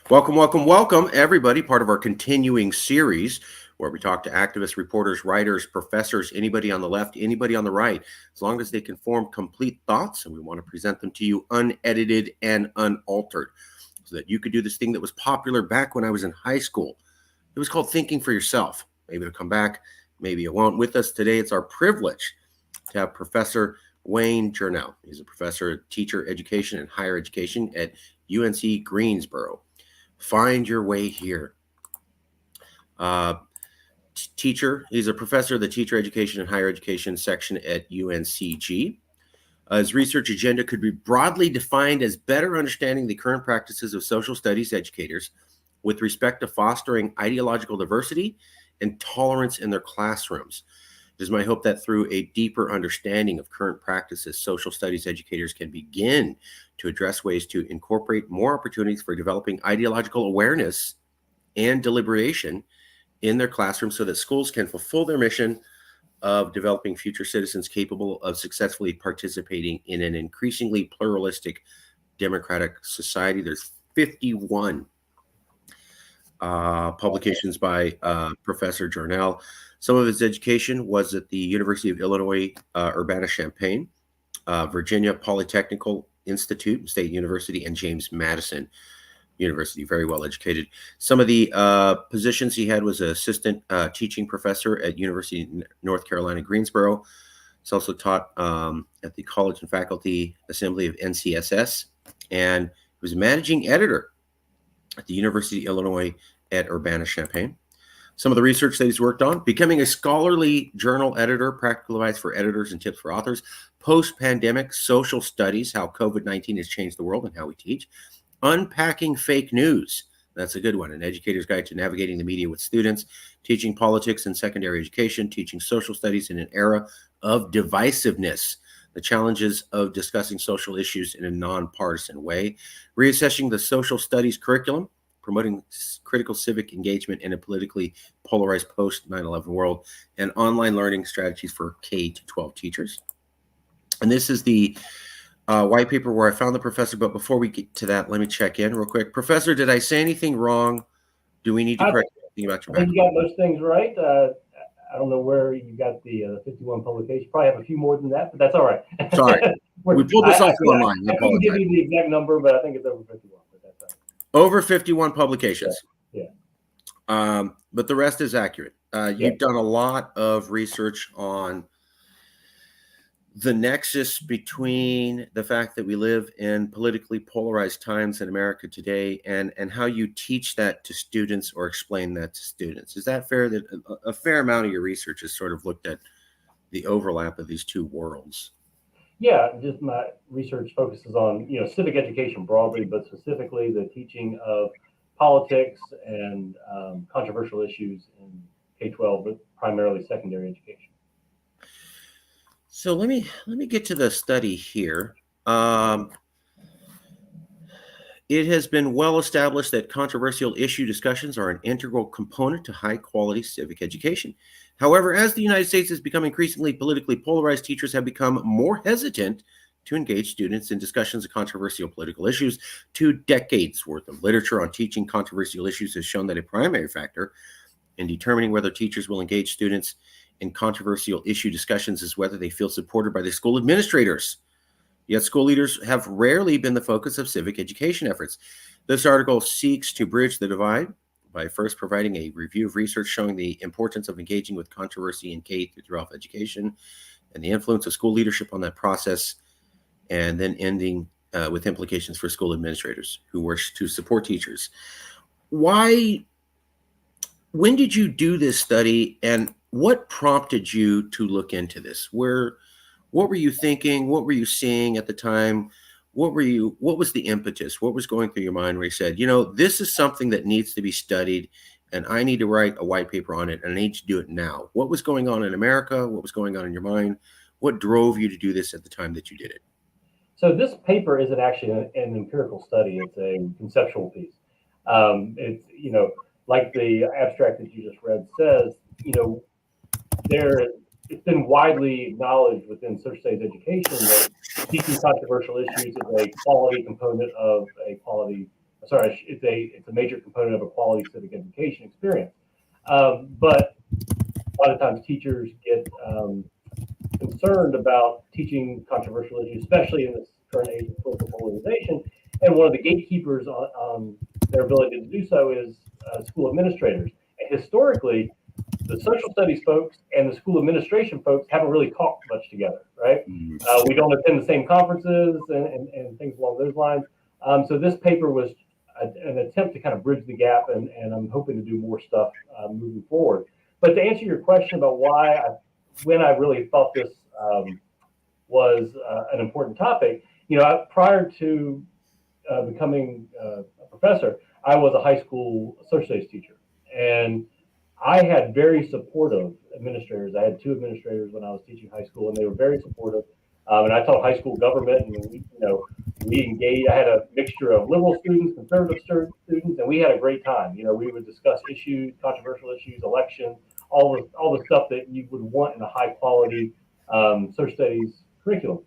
Welcome, welcome, welcome, everybody. Part of our continuing series where we talk to activists, reporters, writers, professors, anybody on the left, anybody on the right, as long as they can form complete thoughts. And we want to present them to you unedited and unaltered so that you could do this thing that was popular back when I was in high school. It was called thinking for yourself. Maybe it'll come back, maybe it won't. With us today, it's our privilege to have Professor Wayne Journell. He's a professor of teacher education and higher education at UNC Greensboro. Find your way here. Teacher, he's a professor of the teacher education and higher education section at UNCG. His research agenda could be broadly defined as better understanding the current practices of social studies educators with respect to fostering ideological diversity and tolerance in their classrooms. It is my hope that through a deeper understanding of current practices, social studies educators can begin to address ways to incorporate more opportunities for developing ideological awareness and deliberation in their classrooms so that schools can fulfill their mission of developing future citizens capable of successfully participating in an increasingly pluralistic democratic society. There's 51 publications by Professor Journell. Some of his education was at the University of Illinois, Urbana-Champaign, Virginia Polytechnical Institute, State University, and James Madison University. Very well educated. Some of the positions he had was an assistant teaching professor at University of North Carolina, Greensboro. He's also taught at the College and Faculty Assembly of NCSS, and he was a managing editor at the University of Illinois at Urbana-Champaign. Some of the research that he's worked on: becoming a scholarly journal editor, practical advice for editors and tips for authors, post-pandemic social studies, how COVID-19 has changed the world and how we teach, unpacking fake news. That's a good one. An educator's guide to navigating the media with students, teaching politics in secondary education, teaching social studies in an era of divisiveness, the challenges of discussing social issues in a nonpartisan way, reassessing the social studies curriculum, promoting critical civic engagement in a politically polarized post 9/11 world, and online learning strategies for K-12 teachers. And this is the white paper where I found the professor. But before we get to that, let me check in real quick. Professor, did I say anything wrong? Do we need to correct anything about your I think background? you got most things right. I don't know where you got the 51 publications. Probably have a few more than that, but that's all right. Sorry. We pulled this off online. I couldn't give you the exact number, but I think it's over 51. But that's all right. Over 51 publications. Yeah. But the rest is accurate. You've done a lot of research on the nexus between the fact that we live in politically polarized times in America today and how you teach that to students or explain that to students. Is that fair? That a fair amount of your research has sort of looked at the overlap of these two worlds? Yeah, just my research focuses on civic education broadly, but specifically the teaching of politics and controversial issues in K-12, but primarily secondary education. So let me get to the study here. It has been well established that controversial issue discussions are an integral component to high quality civic education. However, as the United States has become increasingly politically polarized, teachers have become more hesitant to engage students in discussions of controversial political issues. 2 decades worth of literature on teaching controversial issues has shown that a primary factor in determining whether teachers will engage students in controversial issue discussions is whether they feel supported by their school administrators. Yet school leaders have rarely been the focus of civic education efforts. This article seeks to bridge the divide by first providing a review of research showing the importance of engaging with controversy in K-12 education and the influence of school leadership on that process, and then ending with implications for school administrators who wish to support teachers. When did you do this study, and what prompted you to look into this? What were you thinking? What were you seeing at the time? What was the impetus? What was going through your mind where you said, this is something that needs to be studied and I need to write a white paper on it and I need to do it now? What was going on in America? What was going on in your mind? What drove you to do this at the time that you did it? So this paper isn't actually an empirical study. It's a conceptual piece. It's, like the abstract that you just read says, it's been widely acknowledged within social studies education that teaching controversial issues is a quality component of a quality sorry, it's a major component of a quality civic education experience. But a lot of times teachers get concerned about teaching controversial issues, especially in this current age of political polarization. And one of the gatekeepers on their ability to do so is school administrators. And historically, the social studies folks and the school administration folks haven't really talked much together, right? We don't attend the same conferences and things along those lines. So this paper was an attempt to kind of bridge the gap, and I'm hoping to do more stuff moving forward. But to answer your question about when I really thought this was an important topic, prior to becoming a professor, I was a high school social studies teacher, and I had very supportive administrators. I had two administrators when I was teaching high school, and they were very supportive. And I taught high school government, and we engaged. I had a mixture of liberal students, conservative students, and we had a great time. We would discuss issues, controversial issues, elections, all the stuff that you would want in a high quality social studies curriculum.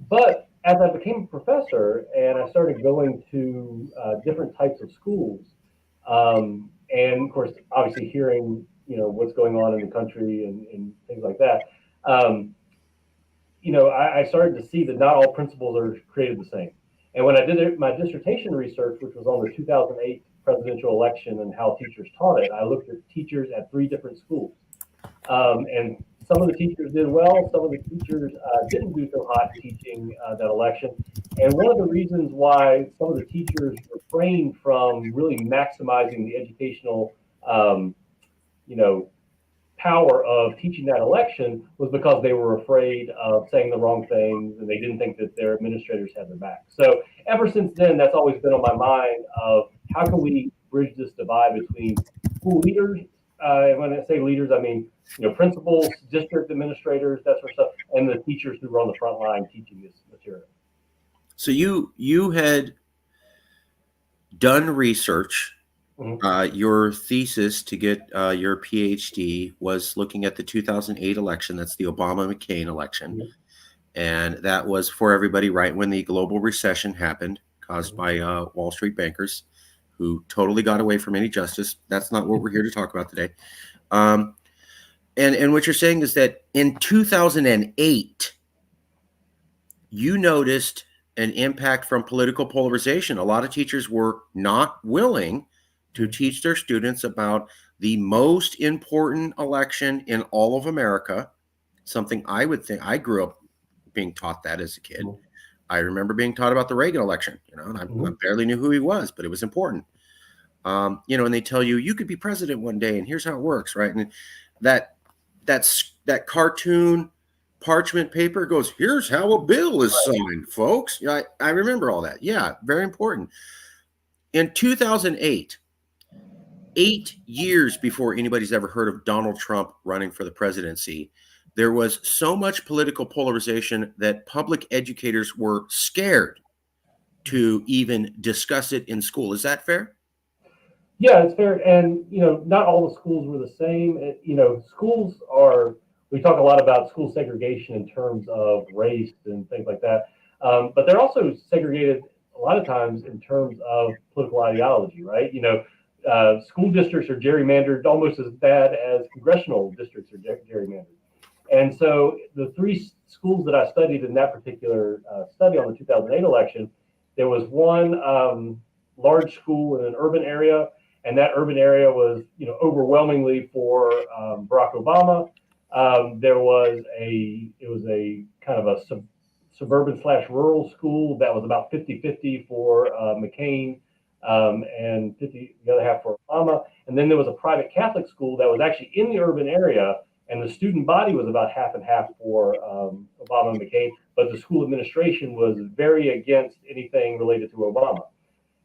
But as I became a professor and I started going to different types of schools, and of course, obviously hearing what's going on in the country and things like that, I started to see that not all principals are created the same. And when I did my dissertation research, which was on the 2008 presidential election and how teachers taught it, I looked at teachers at 3 different schools. And some of the teachers did well, some of the teachers didn't do so hot teaching that election. And one of the reasons why some of the teachers refrained from really maximizing the educational, power of teaching that election was because they were afraid of saying the wrong things, and they didn't think that their administrators had their back. So ever since then, that's always been on my mind of how can we bridge this divide between school leaders, and when I say leaders, I mean principals, district administrators, that sort of stuff, and the teachers who are on the front line teaching this material. So you had done research. Your thesis to get your PhD was looking at the 2008 election. That's the Obama-McCain election. And that was for everybody right when the global recession happened, caused by Wall Street bankers who totally got away from any justice. That's not what we're here to talk about today. And what you're saying is that in 2008, you noticed an impact from political polarization. A lot of teachers were not willing to teach their students about the most important election in all of America, something I would think. I grew up being taught that as a kid. I remember being taught about the Reagan election, and I barely knew who he was, but it was important. And they tell you, you could be president one day, and here's how it works, right? And that cartoon parchment paper goes, here's how a bill is signed, folks. I remember all that. Yeah, very important. In 2008, 8 years before anybody's ever heard of Donald Trump running for the presidency, there was so much political polarization that public educators were scared to even discuss it in school. Is that fair? Yeah, it's fair. And, not all the schools were the same. We talk a lot about school segregation in terms of race and things like that. But they're also segregated a lot of times in terms of political ideology, right? School districts are gerrymandered almost as bad as congressional districts are gerrymandered. And so the 3 schools that I studied in that particular study on the 2008 election, there was one large school in an urban area, and that urban area was, overwhelmingly for Barack Obama. It was a kind of a suburban/rural school that was about 50-50 for McCain, and the other half for Obama. And then there was a private Catholic school that was actually in the urban area, and the student body was about half and half for Obama and McCain, but the school administration was very against anything related to Obama.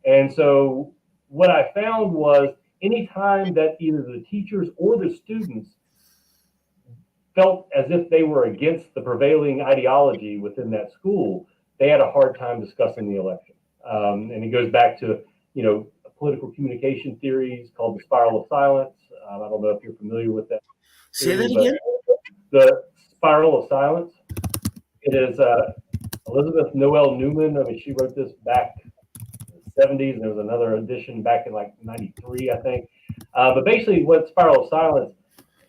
And so what I found was anytime that either the teachers or the students felt as if they were against the prevailing ideology within that school, they had a hard time discussing the election. And it goes back to, political communication theories called the spiral of silence. I don't know if you're familiar with that. Say that again? The spiral of silence. It is Elizabeth Noel Newman. I mean, she wrote this back 1970s, and there was another edition back in like 93, I think. But basically, what spiral of silence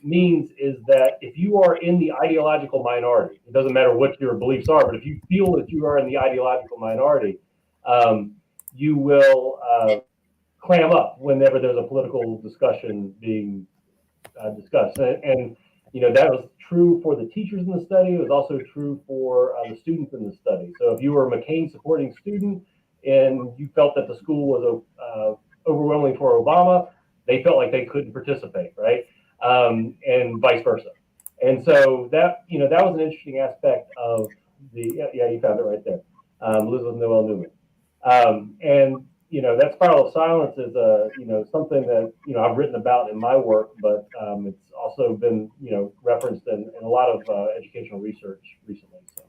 means is that if you are in the ideological minority, it doesn't matter what your beliefs are, but if you feel that you are in the ideological minority, you will clam up whenever there's a political discussion being discussed. And, you know, that was true for the teachers in the study. It was also true for the students in the study. So if you were a McCain supporting student and you felt that the school was overwhelming for Obama, they felt like they couldn't participate, right? And vice versa. And so that, you know, that was an interesting aspect of yeah, you found it right there. Elizabeth Noel Newman. And you know, that spiral of silence is you know, something that, you know, I've written about in my work, but it's also been, you know, referenced in a lot of educational research recently. So.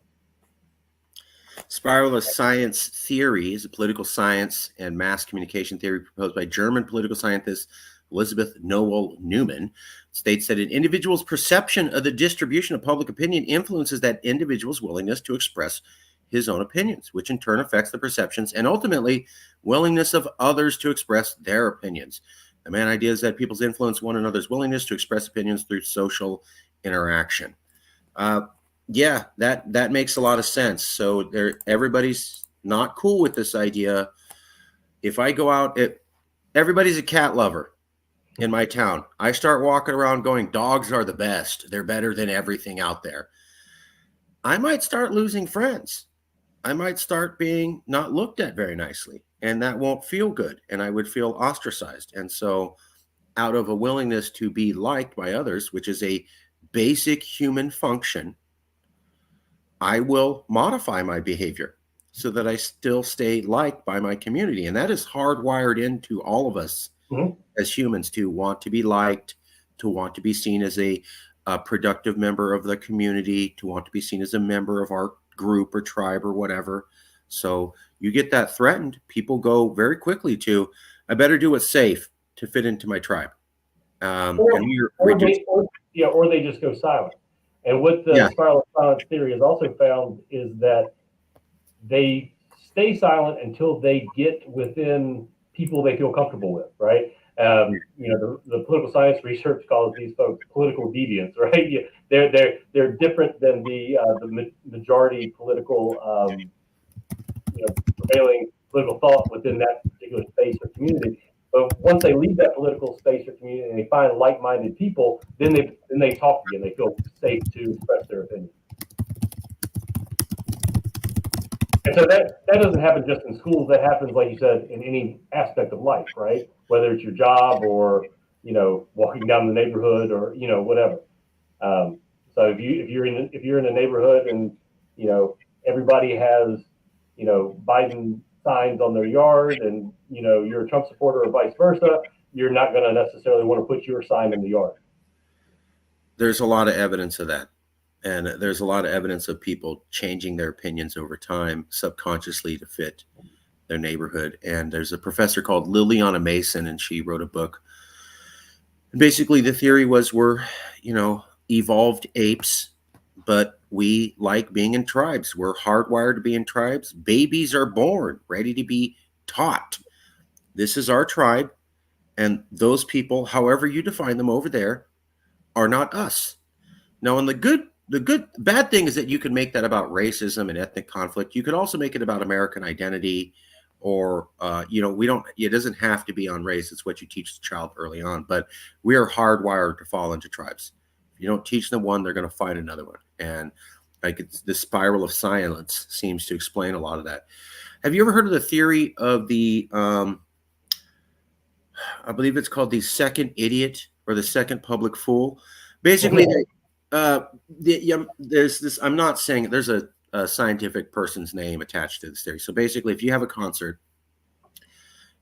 Spiral of science theory is a political science and mass communication theory proposed by German political scientist Elizabeth Noel Newman. States that an individual's perception of the distribution of public opinion influences that individual's willingness to express his own opinions, which in turn affects the perceptions and ultimately willingness of others to express their opinions. The main idea is that people's influence one another's willingness to express opinions through social interaction. Yeah, that makes a lot of sense. So everybody's not cool with this idea. If I go out, everybody's a cat lover in my town. I start walking around going, dogs are the best. They're better than everything out there. I might start losing friends. I might start being not looked at very nicely, and that won't feel good. And I would feel ostracized. And so out of a willingness to be liked by others, which is a basic human function, I will modify my behavior so that I still stay liked by my community. And that is hardwired into all of us as humans, to want to be liked, to want to be seen as a productive member of the community, to want to be seen as a member of our group or tribe or whatever. So you get that threatened, people go very quickly to, I better do what's safe to fit into my tribe. Or they just go silent. And what the spiral of silence theory has also found is that they stay silent until they get within people they feel comfortable with, right? You know, the political science research calls these folks political deviants, right? They're different than the majority political, you know, prevailing political thought within that particular space or community. But once they leave that political space or community and they find like-minded people, then they talk again. They feel safe to express their opinion. And so that doesn't happen just in schools. That happens, like you said, in any aspect of life, right? Whether it's your job or, you know, walking down the neighborhood or, you know, whatever. So if you're in a neighborhood and, you know, everybody has, you know, Biden signs on their yard and, you know, you're a Trump supporter or vice versa, you're not going to necessarily want to put your sign in the yard. There's a lot of evidence of that. And there's a lot of evidence of people changing their opinions over time subconsciously to fit their neighborhood. And there's a professor called Liliana Mason, and she wrote a book. And basically, the theory was we're, you know, evolved apes, but we like being in tribes. We're hardwired to be in tribes. Babies are born ready to be taught. This is our tribe. And those people, however you define them over there, are not us. Now, in bad thing is that you can make that about racism and ethnic conflict. You could also make it about American identity, or, you know, it doesn't have to be on race. It's what you teach the child early on, but we are hardwired to fall into tribes. If you don't teach them one, they're going to find another one. And like the spiral of silence seems to explain a lot of that. Have you ever heard of the theory of the, I believe it's called the second idiot or the second public fool? Basically, there's this, I'm not saying there's a scientific person's name attached to this theory. So basically, if you have a concert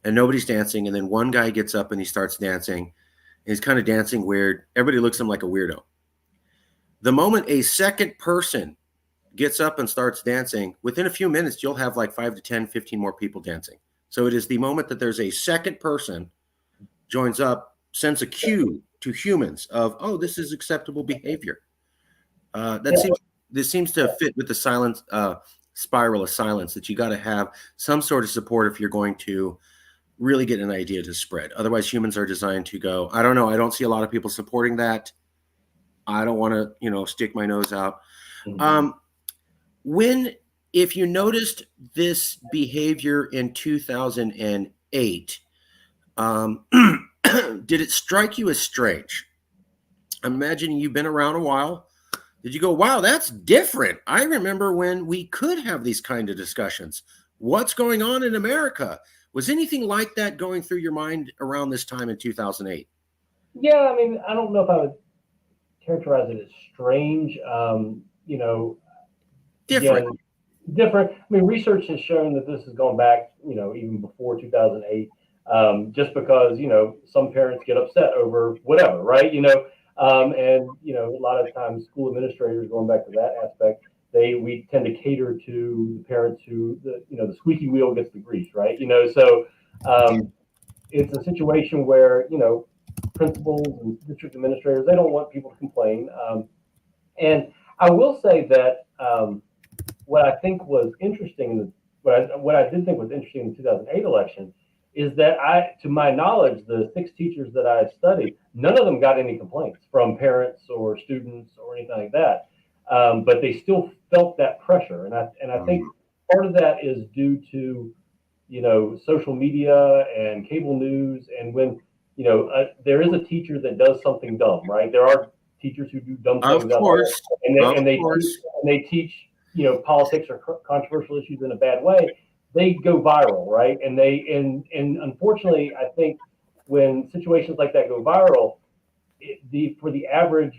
and nobody's dancing, and then one guy gets up and he starts dancing, and he's kind of dancing weird, everybody looks at him like a weirdo. The moment a second person gets up and starts dancing, within a few minutes, you'll have like 5 to 10, 15 more people dancing. So it is the moment that there's a second person joins up, sends a cue to humans of, oh, this is acceptable behavior. This seems to fit with the spiral of silence, that you got to have some sort of support if you're going to really get an idea to spread. Otherwise, humans are designed to go, I don't know, I don't see a lot of people supporting that. I don't want to, stick my nose out. Mhm. When, if you noticed this behavior in 2008, did it strike you as strange? I'm imagining you've been around a while. Did you go, wow, that's different? I remember when we could have these kind of discussions. What's going on in America? Was anything like that going through your mind around this time in 2008? Yeah, I mean, I don't know if I would characterize it as strange. Different. Again, different. I mean, research has shown that this is going back, even before 2008. Just because some parents get upset over whatever, right? And a lot of times school administrators, going back to that aspect, we tend to cater to the parents who the squeaky wheel gets the grease, right? So it's a situation where principals and district administrators, they don't want people to complain. And I will say that what I think was interesting in the what I did think was interesting in the 2008 election is that to my knowledge, the 6 teachers that I studied, none of them got any complaints from parents or students or anything like that. But they still felt that pressure, and I think part of that is due to social media and cable news, and when there is a teacher that does something dumb, right? There are teachers who do dumb Of things out there, course. and they Of and they teach, course. and they teach politics or controversial issues in a bad way. They go viral, right? And unfortunately, I think when situations like that go viral, for the average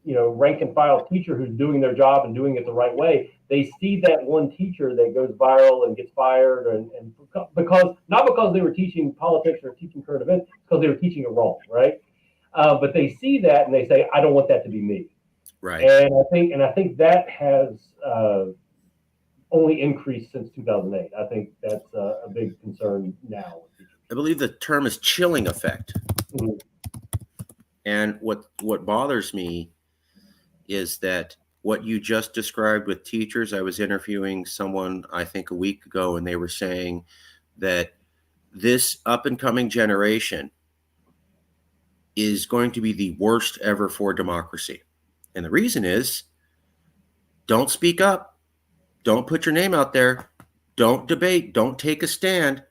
rank and file teacher who's doing their job and doing it the right way, they see that one teacher that goes viral and gets fired, and because not because they were teaching politics or teaching current events, because they were teaching it wrong, right? But they see that and they say, I don't want that to be me. Right. And I think that has only increased since 2008. I think that's a big concern now with teachers. I believe the term is chilling effect. Mhm. And what bothers me is that what you just described with teachers, I was interviewing someone, I think, a week ago, and they were saying that this up and coming generation is going to be the worst ever for democracy. And the reason is, don't speak up, don't put your name out there, don't debate, don't take a stand.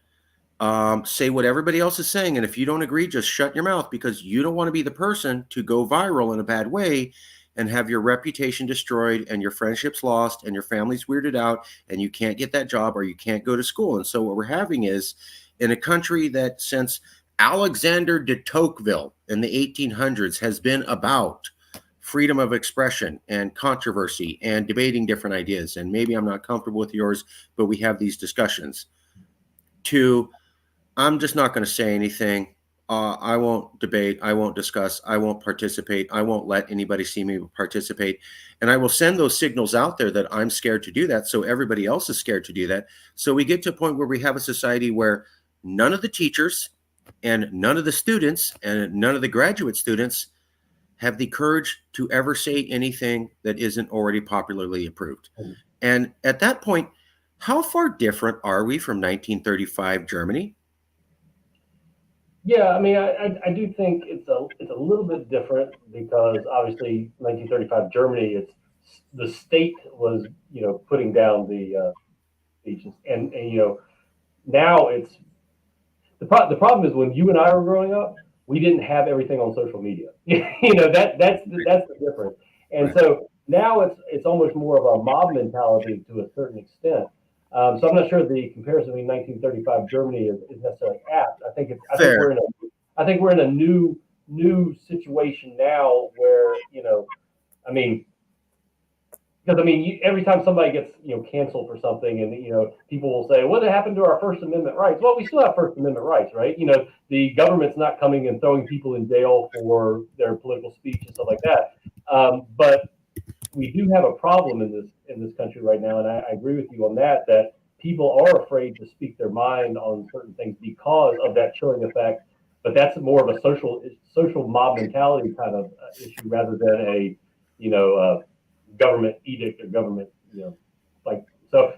Say what everybody else is saying. And if you don't agree, just shut your mouth, because you don't want to be the person to go viral in a bad way and have your reputation destroyed and your friendships lost and your family's weirded out and you can't get that job or you can't go to school. And so what we're having is, in a country that since Alexander de Tocqueville in the 1800s has been about freedom of expression and controversy and debating different ideas. And maybe I'm not comfortable with yours, but we have these discussions. To I'm just not going to say anything. I won't debate. I won't discuss. I won't participate. I won't let anybody see me participate. And I will send those signals out there that I'm scared to do that. So everybody else is scared to do that. So we get to a point where we have a society where none of the teachers and none of the students and none of the graduate students have the courage to ever say anything that isn't already popularly approved. And at that point, how far different are we from 1935 Germany? Yeah, I mean, I do think it's a little bit different because obviously 1935 Germany, it's the state was putting down the speeches, and now it's the problem is when you and I were growing up, we didn't have everything on social media. That's the difference. And Right. so now it's almost more of a mob mentality to a certain extent. So I'm not sure the comparison between 1935 Germany is necessarily apt. Fair. I think we're in a new situation now where I mean, because I mean, every time somebody gets canceled for something, and people will say, "What happened to our First Amendment rights?" Well, we still have First Amendment rights, right? The government's not coming and throwing people in jail for their political speech and stuff like that. But we do have a problem in this country right now, and I agree with you on that. That people are afraid to speak their mind on certain things because of that chilling effect. But that's more of a social mob mentality kind of issue rather than a government edict or government like So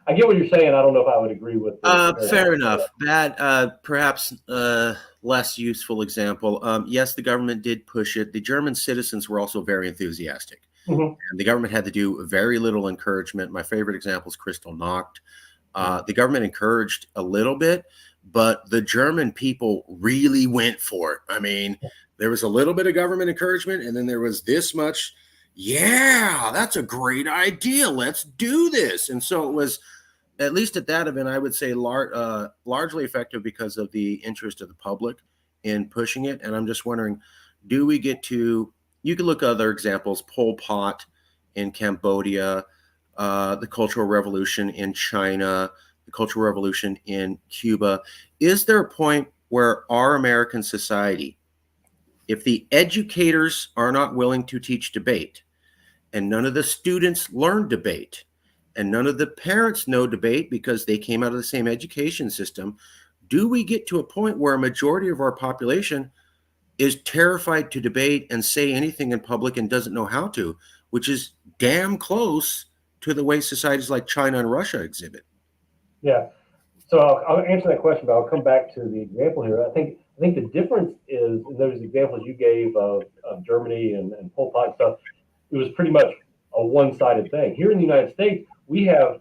I get what you're saying. I don't know if I would agree with the Fair comparison. enough. That perhaps less useful example. Yes, the government did push it. The German citizens were also very enthusiastic, Mhm. and the government had to do very little encouragement. My favorite example is Crystal Nacht. Mhm. The government encouraged a little bit, but the German people really went for it. I mean, there was a little bit of government encouragement, and then there was this much. Yeah, that's a great idea. Let's do this. And so it was, at least at that event, I would say largely effective because of the interest of the public in pushing it. And I'm just wondering, do we get to? You can look at other examples: Pol Pot in Cambodia, the Cultural Revolution in China, the Cultural Revolution in Cuba. Is there a point where our American society, if the educators are not willing to teach debate, and none of the students learn debate, and none of the parents know debate because they came out of the same education system, do we get to a point where a majority of our population is terrified to debate and say anything in public and doesn't know how to, which is damn close to the way societies like China and Russia exhibit? Yeah. So I'll answer that question, but I'll come back to the example here. I think the difference is in those examples you gave of Germany and Pol Pot stuff. It was pretty much a one-sided thing. Here in the United States, we're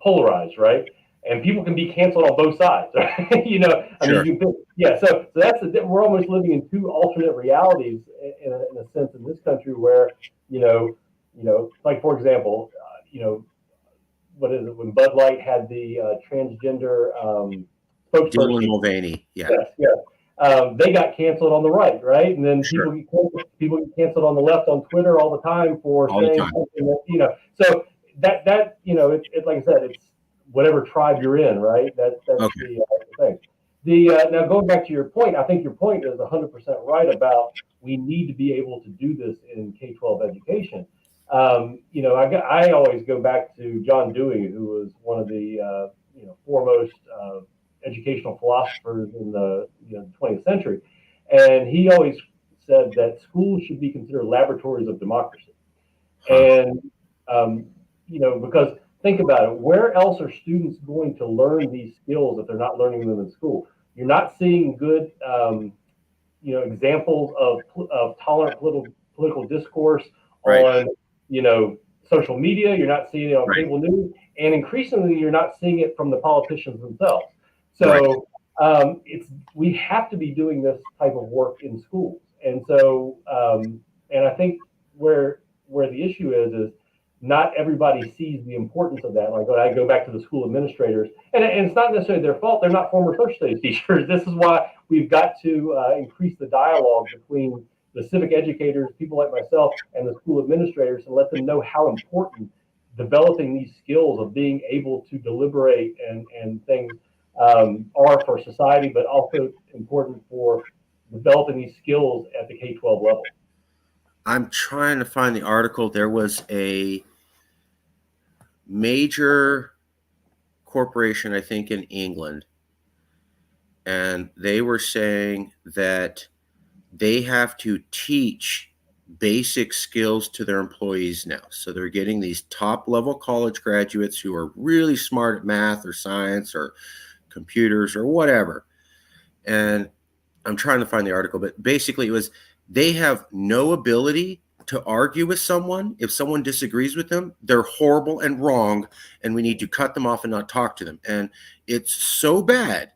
polarized, right? And people can be canceled on both sides, right? I mean, Sure. yeah. So we're almost living in two alternate realities in a sense in this country where like for example, what is it when Bud Light had the transgender Dylan spokesperson? Mulvaney. Yeah. Yes, yes. They got canceled on the right, right? And then Sure. people get canceled on the left on Twitter all the time for All the saying time. something that. So that it's like I said, it's whatever tribe you're in, right? That's Okay. the thing. Now going back to your point, I think your point is 100% right about we need to be able to do this in K-12 education. I always go back to John Dewey, who was one of the foremost educational philosophers in the 20th century, and he always said that schools should be considered laboratories of democracy. Huh. And because think about it, where else are students going to learn these skills if they're not learning them in school? You're not seeing good examples of tolerant political discourse Right. on you know social media. You're not seeing it on Right. cable news, and increasingly, you're not seeing it from the politicians themselves. Right. So it's we have to be doing this type of work in schools, and I think where the issue is not everybody sees the importance of that. Like when I go back to the school administrators, and it's not necessarily their fault. They're not former social studies teachers. This is why we've got to increase the dialogue between the civic educators, people like myself, and the school administrators, and let them know how important developing these skills of being able to deliberate and things are for society, but also important for developing these skills at the K-12 level. I'm trying to find the article. There was a major corporation, I think, in England, and they were saying that they have to teach basic skills to their employees now. So they're getting these top level college graduates who are really smart at math or science or computers or whatever. And I'm trying to find the article, but basically it was they have no ability to argue with someone. If someone disagrees with them, they're horrible and wrong, and we need to cut them off and not talk to them. And it's so bad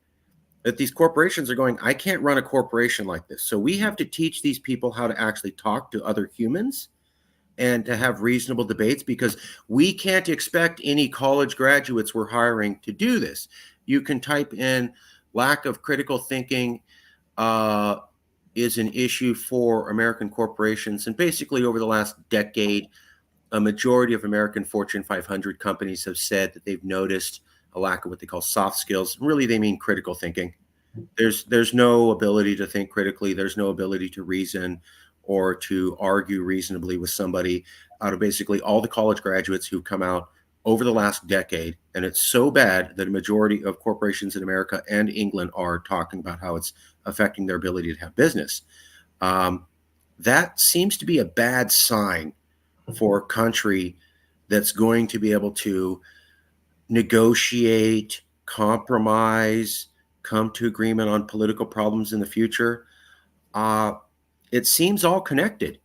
that these corporations are going, I can't run a corporation like this. So we have to teach these people how to actually talk to other humans and to have reasonable debates because we can't expect any college graduates we're hiring to do this. You can type in lack of critical thinking uh, is an issue for American corporations. And basically, over the last decade, a majority of American Fortune 500 companies have said that they've noticed a lack of what they call soft skills. Really, they mean critical thinking. There's no ability to think critically. There's no ability to reason or to argue reasonably with somebody out of basically all the college graduates who've come out over the last decade. And it's so bad that a majority of corporations in America and England are talking about how it's affecting their ability to have business. Um, that seems to be a bad sign for a country that's going to be able to negotiate, compromise, come to agreement on political problems in the future, uh, it seems all connected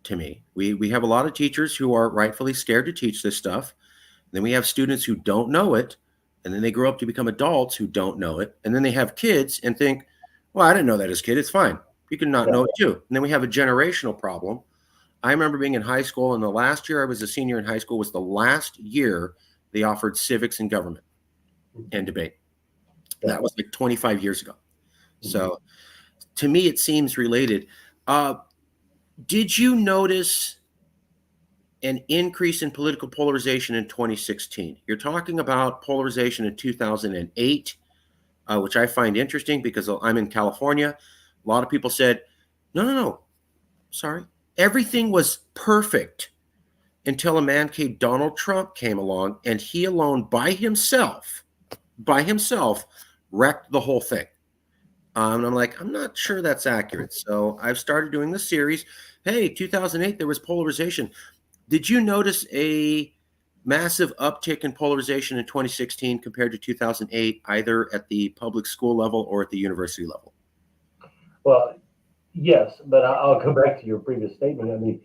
to me. We have a lot of teachers who are rightfully scared to teach this stuff. Then we have students who don't know it, and then they grow up to become adults who don't know it, and then they have kids and think, "Well, I didn't know that as a kid. It's fine. You can not Yeah. know it too." And then we have a generational problem. I remember being in high school, and the last year I was a senior in high school was the last year they offered civics and government and debate. Yeah. That was like 25 years ago. Mhm. So to me, it seems related. Uh, did you notice an increase in political polarization in 2016? You're talking about polarization in 2008, which I find interesting because I'm in California. A lot of people said, no, no, no, sorry. Everything was perfect until a man named Donald Trump came along, and he alone by himself, wrecked the whole thing. And I'm like, I'm not sure that's accurate. So I've started doing this series. Hey, 2008, there was polarization. Did you notice a massive uptick in polarization in 2016 compared to 2008, either at the public school level or at the university level? Well, yes, but I'll go back to your previous statement. I mean,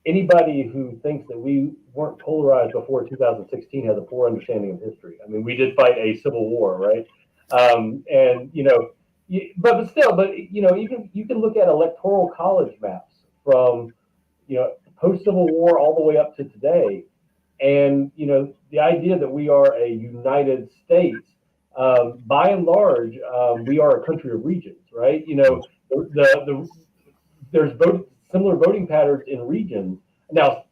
anybody who thinks that we weren't polarized before 2016 has a poor understanding of history. I mean, we did fight a civil war, right? And but still, but you can look at electoral college maps from post Civil War all the way up to today, and the idea that we are a united states, by and large, we are a country of regions, right? The there's similar voting patterns in regions. Now,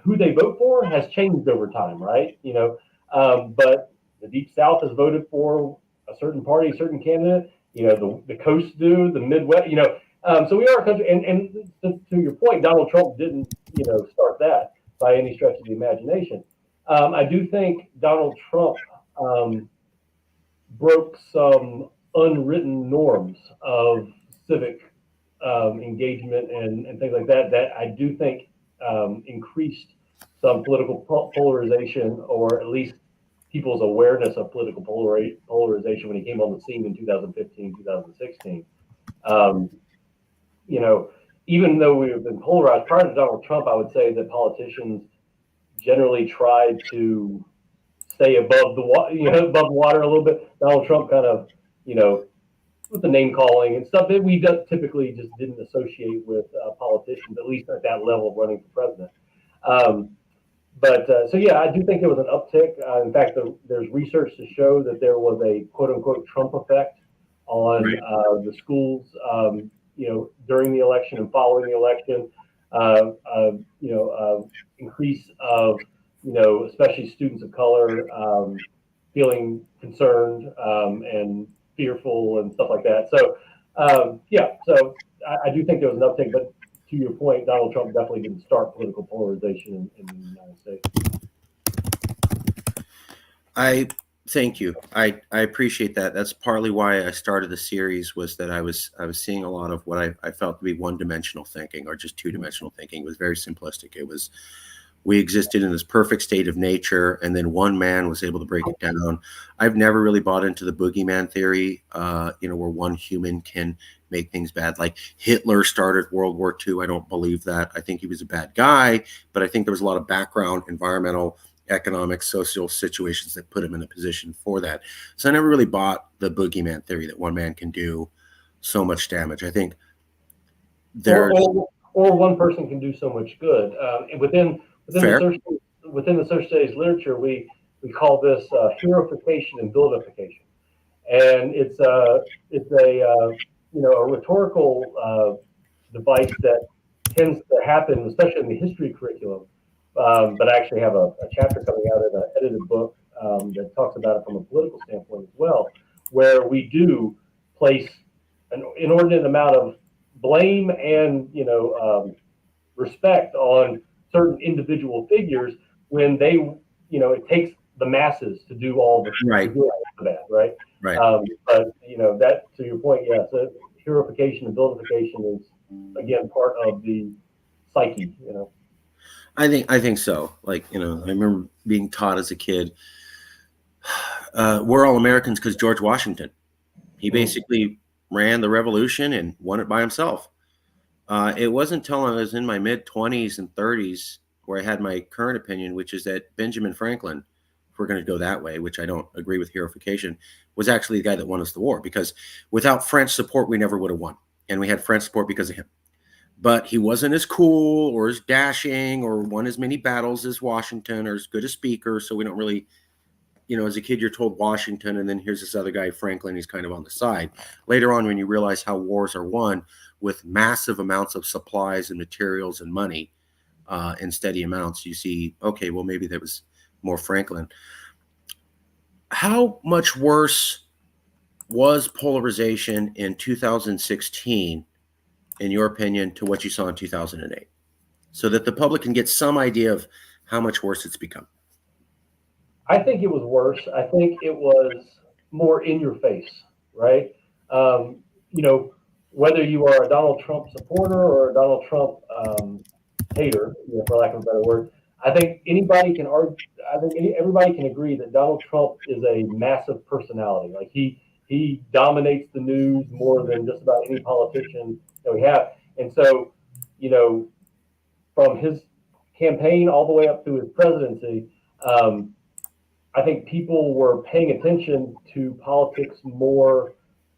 who they vote for has changed over time, right? But the Deep South has voted for a certain party, a certain candidate. The coast do, the Midwest. So we are a country, and to your point, Donald Trump didn't, start that by any stretch of the imagination. I do think Donald Trump broke some unwritten norms of civic engagement and things like that, that I do think increased some political polarization, or at least people's awareness of political polarization when he came on the scene in 2015, 2016. Um, you know, Even though we've been polarized prior to Donald Trump, I would say that politicians generally tried to stay above the water, above water a little bit. Donald Trump kind of, you know, with the name calling and stuff that we typically just didn't associate with politicians, at least at that level of running for president. Um, so yeah, I do think there was an uptick. In fact, there's research to show that there was a quote unquote Trump effect on Right. the schools, during the election and following the election. Uh, uh, Increase of especially students of color feeling concerned and fearful and stuff like that. So yeah, so I do think there was an uptick, but to your point, Donald Trump definitely didn't start political polarization in the United States. I thank you. I appreciate that. That's partly why I started the series, was that I was seeing a lot of what I felt to be one-dimensional thinking, or just two-dimensional thinking. It was very simplistic. It was, we existed in this perfect state of nature, and then one man was able to break it down. I've never really bought into the boogeyman theory, where one human can make things bad. Like Hitler started World War II. I don't believe that. I think he was a bad guy, but I think there was a lot of background, environmental, economic, social situations that put him in a position for that. So I never really bought the boogeyman theory that one man can do so much damage. I think or, there's or, or one person can do so much good. And within the fair. social studies literature, we call this heroification and buildification, and it's a rhetorical device that tends to happen, especially in the history curriculum. But I actually have a chapter coming out in an edited book that talks about it from a political standpoint as well, where we do place an inordinate amount of blame and respect on certain individual figures when it takes the masses to do all the Right, good and the bad, right? right. But that, to your point, yeah, so heroification and buildification is again part of the psyche. I think so. Like, I remember being taught as a kid, we're all Americans because George Washington. He Mm. basically ran the revolution and won it by himself. It wasn't until I was in my mid 20s and 30s where I had my current opinion, which is that Benjamin Franklin, if we're going to go that way, which I don't agree with heroification, was actually the guy that won us the war, because without French support, we never would have won. And we had French support because of him. But he wasn't as cool or as dashing or won as many battles as Washington or as good a speaker. So we don't really, as a kid, you're told Washington, and then here's this other guy, Franklin. He's kind of on the side. Later on, when you realize how wars are won with massive amounts of supplies and materials and money in steady amounts, you see, okay, well, maybe there was more Franklin. How much worse was polarization in 2016, in your opinion, to what you saw in 2008? So that the public can get some idea of how much worse it's become. I think it was worse. I think it was more in your face, right? Um, you know, whether you are a Donald Trump supporter or a Donald Trump hater, for lack of a better word, I think anybody can argue. I think everybody can agree that Donald Trump is a massive personality. Like he dominates the news more than just about any politician that we have. And so, you know, from his campaign all the way up to his presidency, um, I think people were paying attention to politics more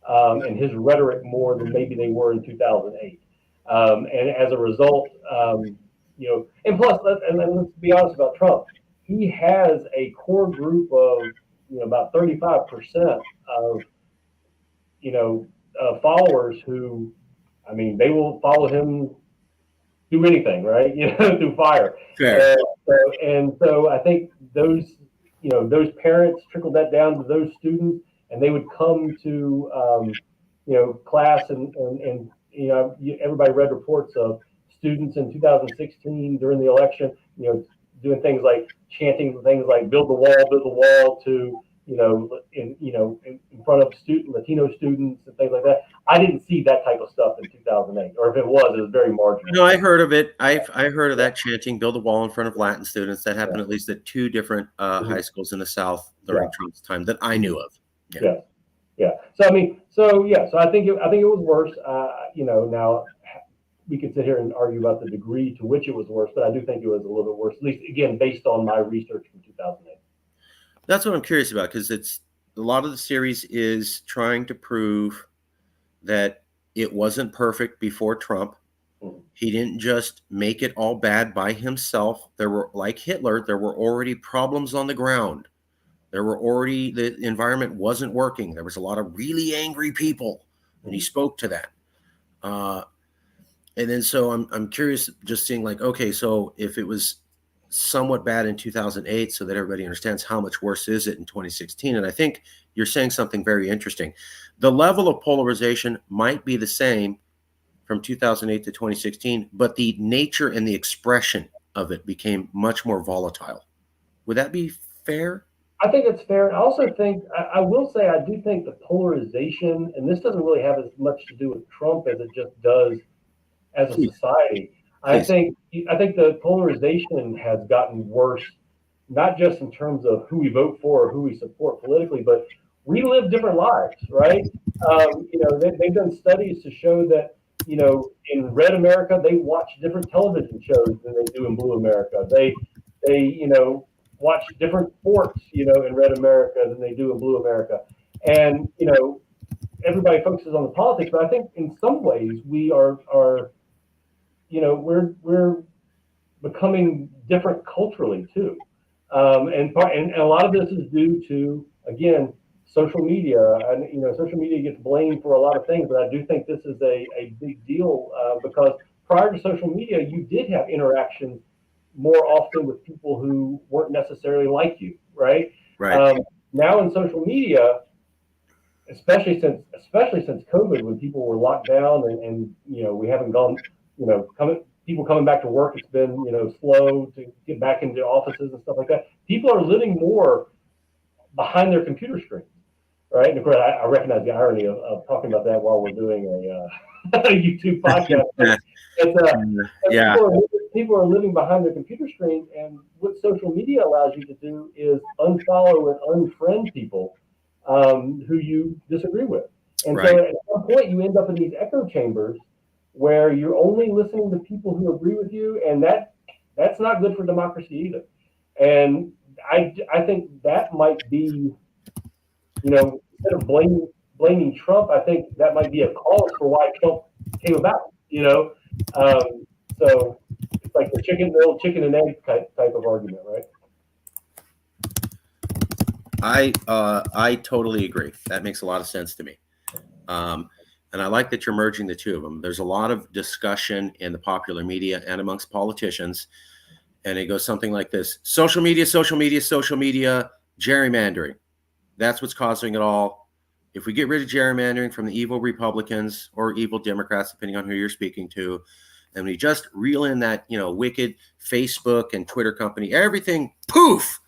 and his rhetoric more than maybe they were in 2008. And as a result, and plus, let's be honest about Trump. He has a core group of, about 35% of, followers who, I mean, they will follow him do anything, right? Through fire. Fair. And so I think those parents trickled that down to those students, and they would come to class, and everybody read reports of students in 2016 during the election, doing things like chanting things like build the wall" to in front of Latino students and things like that. I didn't see that type of stuff in 2008, or if it was very marginal. No, I heard of it. I heard of that chanting, build a wall in front of Latin students. That happened Yeah. at least at two different high schools in the South Yeah. during Trump's time that I knew of. Yeah. Yeah. Yeah. So I think it was worse. Now we could sit here and argue about the degree to which it was worse, but I do think it was a little bit worse, at least again based on my research from 2008. That's what I'm curious about, because it's a lot of the series is trying to prove that it wasn't perfect before Trump. Mhm. He didn't just make it all bad by himself. There were, like Hitler, there were already problems on the ground. The environment wasn't working. There was a lot of really angry people, and he spoke to that. And then so I'm curious, just seeing like, okay, so if it was somewhat bad in 2008, so that everybody understands how much worse is it in 2016. And I think you're saying something very interesting. The level of polarization might be the same from 2008 to 2016, but the nature and the expression of it became much more volatile. Would that be fair? I think it's fair. I also think I will say I do think the polarization, and this doesn't really have as much to do with Trump as it just does as a Please, society. I please. think I think the polarization has gotten worse, not just in terms of who we vote for or who we support politically, but we live different lives, right? They've done studies to show that in Red America they watch different television shows than they do in Blue America. They watch different sports, in Red America than they do in Blue America, and everybody focuses on the politics, but I think in some ways we are we're becoming different culturally too, and a lot of this is due to, again, social media. And social media gets blamed for a lot of things, but I do think this is a big deal, because prior to social media you did have interaction more often with people who weren't necessarily like you, right? Right. Now in social media, especially since COVID, when people were locked down, and we haven't gone, people coming back to work, it's been slow to get back into offices and stuff like that. People are living more behind their computer screen, right? And of course, I recognize the irony of talking about that while we're doing a YouTube podcast. It's and Yeah, people are living behind their computer screen, and what social media allows you to do is unfollow and unfriend people who you disagree with. And so right. at some point, you end up in these echo chambers where you're only listening to people who agree with you, and that's not good for democracy either. And I think that might be, instead of blaming Trump, I think that might be a cause for why Trump came about. So it's like the old chicken and egg type of argument, right? I totally agree. That makes a lot of sense to me. And I like that you're merging the two of them. There's a lot of discussion in the popular media and amongst politicians, and it goes something like this: social media, social media, social media, gerrymandering. That's what's causing it all. If we get rid of gerrymandering from the evil Republicans or evil Democrats, depending on who you're speaking to, and we just reel in that, wicked Facebook and Twitter company, everything poof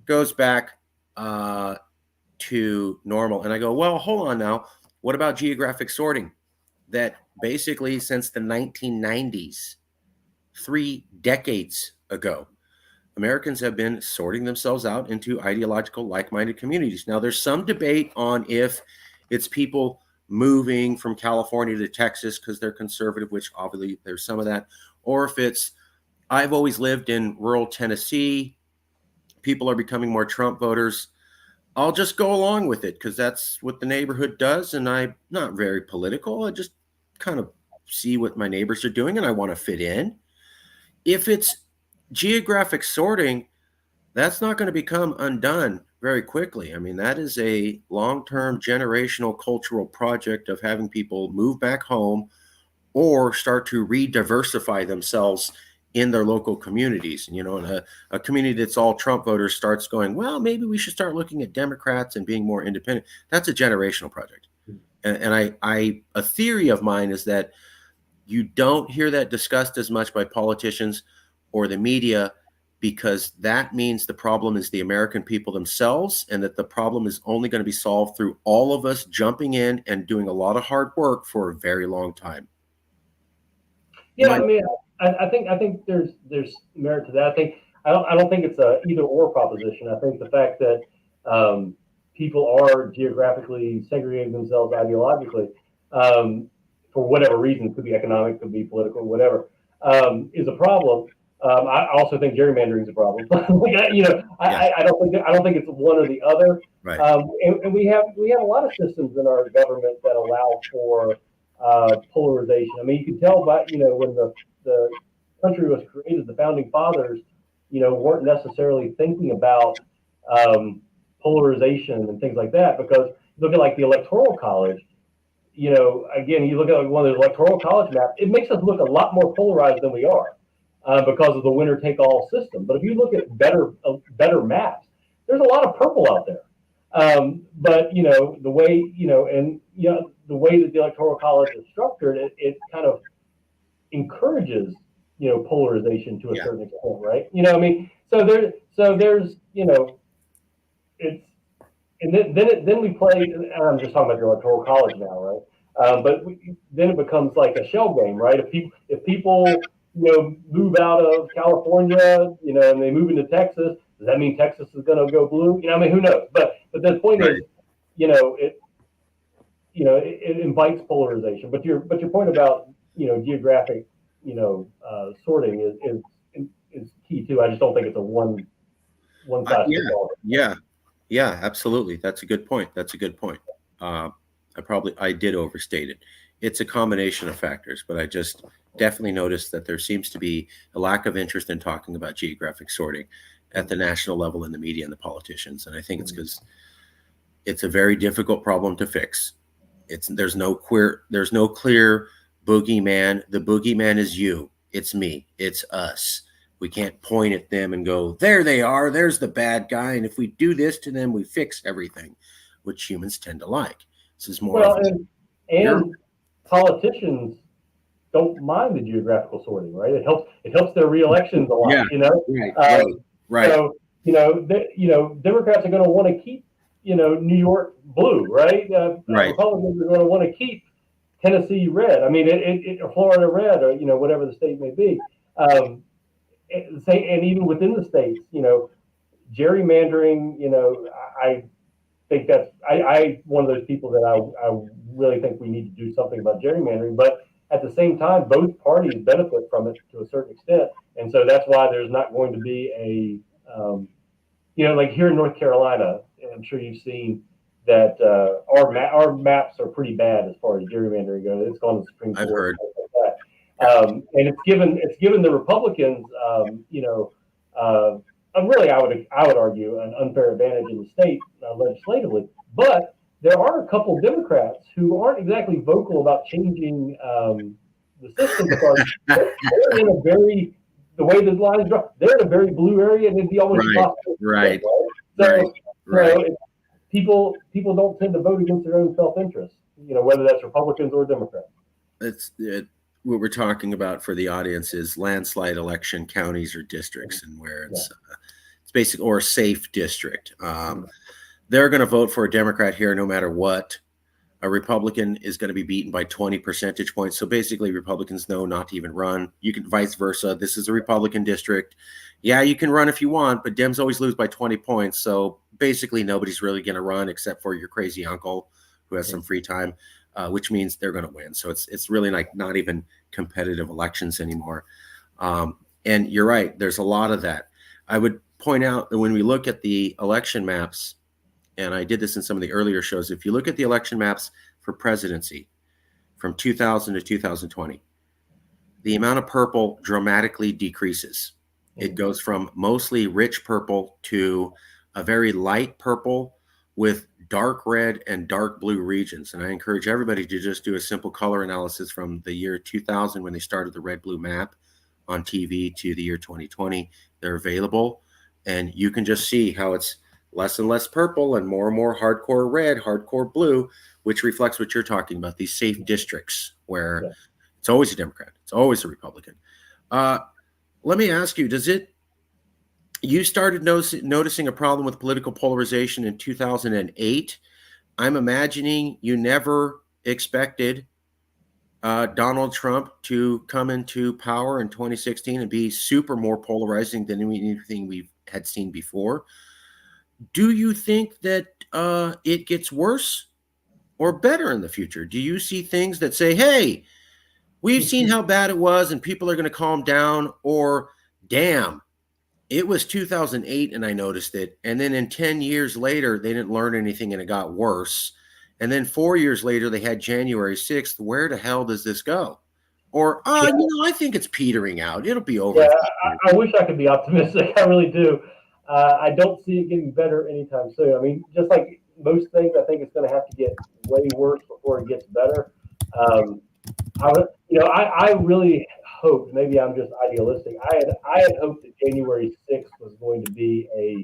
goes back to normal. And I go, well, hold on now. What about geographic sorting? That basically since the 1990s, 3 decades ago, Americans have been sorting themselves out into ideological, like-minded communities. Now, there's some debate on if it's people moving from California to Texas because they're conservative, which obviously there's some of that, or if it's, I've always lived in rural Tennessee, people are becoming more Trump voters. I'll just go along with it because that's what the neighborhood does, and I'm not very political. I just kind of see what my neighbors are doing, and I want to fit in. If it's geographic sorting, that's not going to become undone very quickly. I mean, that is a long-term generational cultural project of having people move back home or start to re-diversify themselves in their local communities. And a community that's all Trump voters starts going, well, maybe we should start looking at Democrats and being more independent. That's a generational project. And a theory of mine is that you don't hear that discussed as much by politicians or the media, because that means the problem is the American people themselves, and that the problem is only going to be solved through all of us jumping in and doing a lot of hard work for a very long time. Yeah, I mean, I think there's merit to that. I don't think it's a either or proposition. I think the fact that people are geographically segregating themselves ideologically for whatever reason, could be economic, could be political, whatever, is a problem. I also think gerrymandering is a problem. I don't think it's one or the other. Right. And we have a lot of systems in our government that allow for polarization. I mean, you can tell by when the country was created, the founding fathers, weren't necessarily thinking about polarization and things like that, because look at like the Electoral College. Again, you look at one of the Electoral College maps, it makes us look a lot more polarized than we are. Because of the winner-take-all system. But if you look at better maps, there's a lot of purple out there. But the way the way that the Electoral College is structured, it kind of encourages polarization to a certain extent, right? I mean, so there's it's then we play. And I'm just talking about the Electoral College now, right? But then it becomes like a shell game, right? If people move out of California, and they move into Texas, does that mean Texas is going to go blue? I mean, who knows? But the point is, it invites polarization. But your point about geographic sorting is key too. I just don't think it's a one size fits all. Yeah, absolutely. That's a good point. I did overstate it. It's a combination of factors, but I just definitely noticed that there seems to be a lack of interest in talking about geographic sorting at the national level in the media and the politicians. And I think it's because it's a very difficult problem to fix. There's no clear boogeyman. The boogeyman is you. It's me. It's us. We can't point at them and go, there they are. There's the bad guy. And if we do this to them, we fix everything, which humans tend to like. This is more and politicians don't mind the geographical sorting, right? It helps their reelections a lot, Right. So Democrats are going to want to keep New York blue, right? Right. Republicans are going to want to keep Tennessee red. I mean, or Florida red, or whatever the state may be. And even within the states, gerrymandering. I think I one of those people that I really think we need to do something about gerrymandering. But at the same time, both parties benefit from it to a certain extent, and so that's why there's not going to be like here in North Carolina, and I'm sure you've seen that our maps are pretty bad as far as gerrymandering goes. It's gone to the Supreme I've Court. heard. Like that. And it's given the Republicans, really I would argue an unfair advantage in the state legislatively. But there are a couple of Democrats who aren't exactly vocal about changing the system because they're in a very the way the lines draw, they're in a very blue area, and it'd be almost impossible. Right. So, people don't tend to vote against their own self-interest. Whether that's Republicans or Democrats. What we're talking about for the audience is landslide election counties or districts, and where it's basic or a safe district. They're going to vote for a Democrat here no matter what. A Republican is going to be beaten by 20 percentage points. So basically, Republicans know not to even run. You can vice versa. This is a Republican district. Yeah, you can run if you want, but Dems always lose by 20 points. So basically, nobody's really going to run except for your crazy uncle who has some free time, which means they're going to win. So it's really like not even competitive elections anymore. And you're right. There's a lot of that. I would point out that when we look at the election maps, and I did this in some of the earlier shows, if you look at the election maps for presidency from 2000 to 2020, the amount of purple dramatically decreases. It goes from mostly rich purple to a very light purple with dark red and dark blue regions. And I encourage everybody to just do a simple color analysis from the year 2000 when they started the red-blue map on TV to the year 2020. They're available, and you can just see how it's less and less purple and more hardcore red, hardcore blue, which reflects what you're talking about, these safe districts where it's always a Democrat, it's always a Republican. Let me ask you, you started noticing a problem with political polarization in 2008. I'm imagining you never expected Donald Trump to come into power in 2016 and be super more polarizing than anything we had seen before. Do you think that it gets worse or better in the future? Do you see things that say, hey, we've seen how bad it was and people are going to calm down, or damn, it was 2008 and I noticed it, and then in 10 years later, they didn't learn anything and it got worse. And then 4 years later, they had January 6th. Where the hell does this go? Or, I think it's petering out. It'll be over. Yeah, I wish I could be optimistic. I really do. I don't see it getting better anytime soon. I mean, just like most things, I think it's going to have to get way worse before it gets better. I really hoped, maybe I'm just idealistic. I had hoped that January 6th was going to be a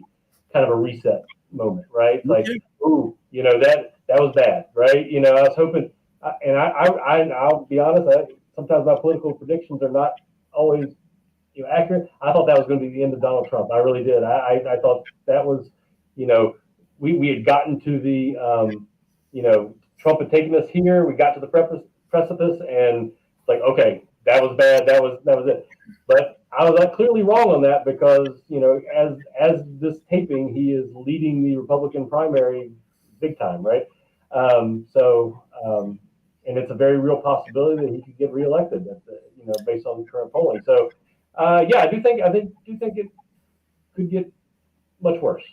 kind of a reset moment, right? Like, ooh, that was bad, right? I was hoping, and I'll be honest, sometimes my political predictions are not always accurate. I thought that was going to be the end of Donald Trump. I really did. I thought that was, we had gotten to the, Trump had taken us here. We got to the precipice, and it's like, okay, that was bad. That was it. But I was clearly wrong on that because, as this taping, he is leading the Republican primary big time, right? And it's a very real possibility that he could get reelected, based on the current polling. So, I do think it could get much worse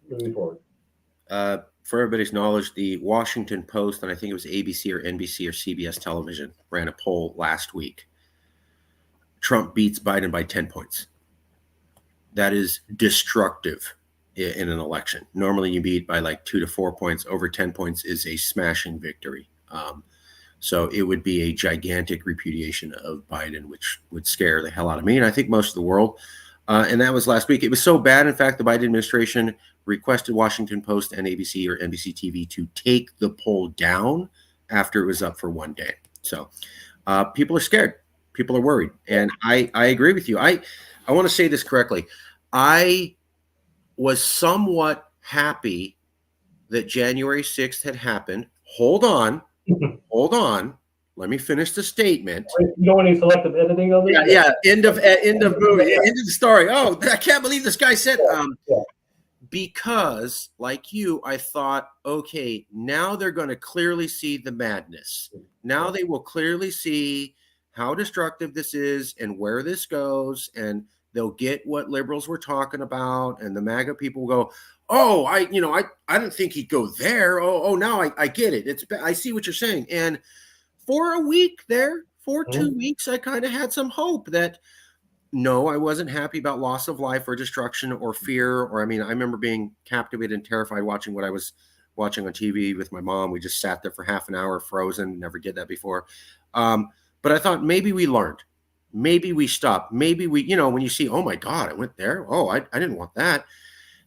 moving forward. For everybody's knowledge, the Washington Post, and I think it was ABC or NBC or CBS television, ran a poll last week. Trump beats Biden by 10 points. That is destructive in an election. Normally you beat by like 2 to 4 points. Over 10 points is a smashing victory. So it would be a gigantic repudiation of Biden, which would scare the hell out of me, and I think most of the world. And that was last week. It was so bad, in fact, the Biden administration requested Washington Post and ABC or NBC TV to take the poll down after it was up for one day. So people are scared. People are worried. And I agree with you. I want to say this correctly. I was somewhat happy that January 6th had happened. Hold on. let me finish the statement. You don't want any selective editing on this? Yeah. End of movie. End of the story. Oh, I can't believe this guy said. Because, like you, I thought, okay, now they're going to clearly see the madness. Now they will clearly see how destructive this is and where this goes, and they'll get what liberals were talking about, and the MAGA people will go, oh, I didn't think he'd go there. Oh, now I get it. I see what you're saying. And for a week there, for 2 weeks, I kind of had some hope that, no, I wasn't happy about loss of life or destruction or fear. Or, I remember being captivated and terrified watching what I was watching on TV with my mom. We just sat there for half an hour frozen. Never did that before. But I thought maybe we learned. Maybe we stopped. Maybe we, when you see, oh my God, I went there. Oh, I didn't want that.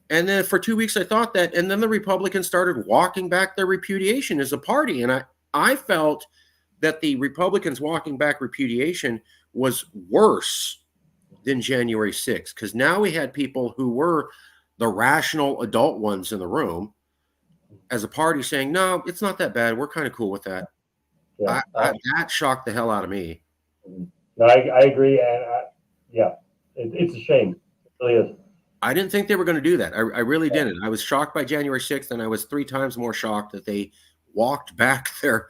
And then for 2 weeks, I thought that. And then the Republicans started walking back their repudiation as a party. And I felt that the Republicans walking back repudiation was worse than January 6th, because now we had people who were the rational adult ones in the room as a party saying, no, it's not that bad. We're kind of cool with that. Yeah, that shocked the hell out of me. No, I agree. And it's a shame. It really is. I didn't think they were going to do that. I really didn't. I was shocked by January 6th, and I was 3 times more shocked that they walked back their.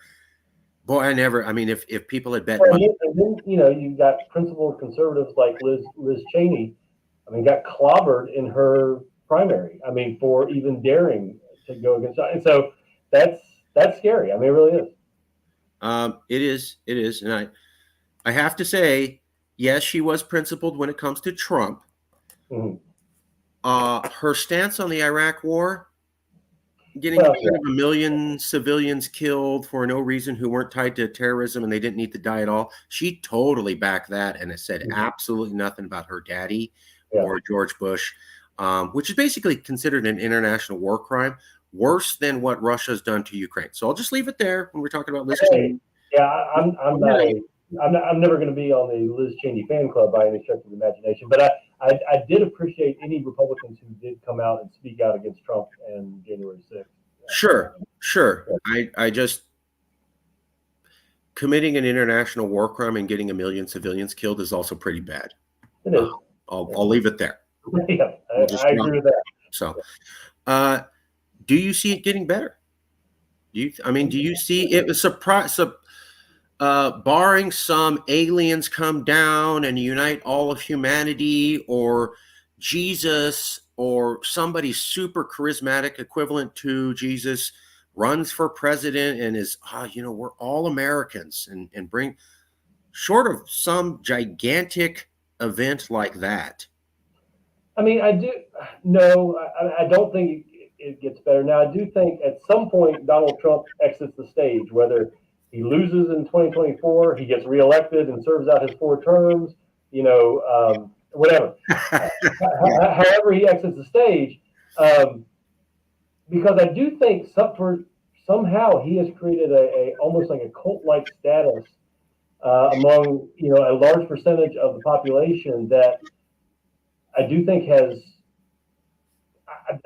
Boy, if people had bet money. And then, you got principled conservatives like Liz Cheney, got clobbered in her primary. For even daring to go against. And so that's scary. It really is. It is. And I have to say, yes, she was principled when it comes to Trump. Her stance on the Iraq war, getting kind of 1 million civilians killed for no reason who weren't tied to terrorism and they didn't need to die at all. She totally backed that, and it said absolutely nothing about her daddy or George Bush, which is basically considered an international war crime, worse than what Russia's done to Ukraine. So I'll just leave it there when we're talking about Liz Cheney. Yeah, I'm never going to be on the Liz Cheney fan club by any stretch of the imagination, but I did appreciate any Republicans who did come out and speak out against Trump and January 6th. Sure. I just committing an international war crime and getting 1 million civilians killed is also pretty bad. It is. I'll leave it there. Yeah, I agree with that. So, do you see it getting better? Do you see it was surprise? Barring some aliens come down and unite all of humanity, or Jesus, or somebody super charismatic equivalent to Jesus runs for president and is, we're all Americans, and bring short of some gigantic event like that. I don't think it gets better. Now, I do think at some point Donald Trump exits the stage, whether he loses in 2024, he gets reelected and serves out his 4 terms, whatever. However he exits the stage, because I do think somehow he has created a almost like a cult-like status among a large percentage of the population that I do think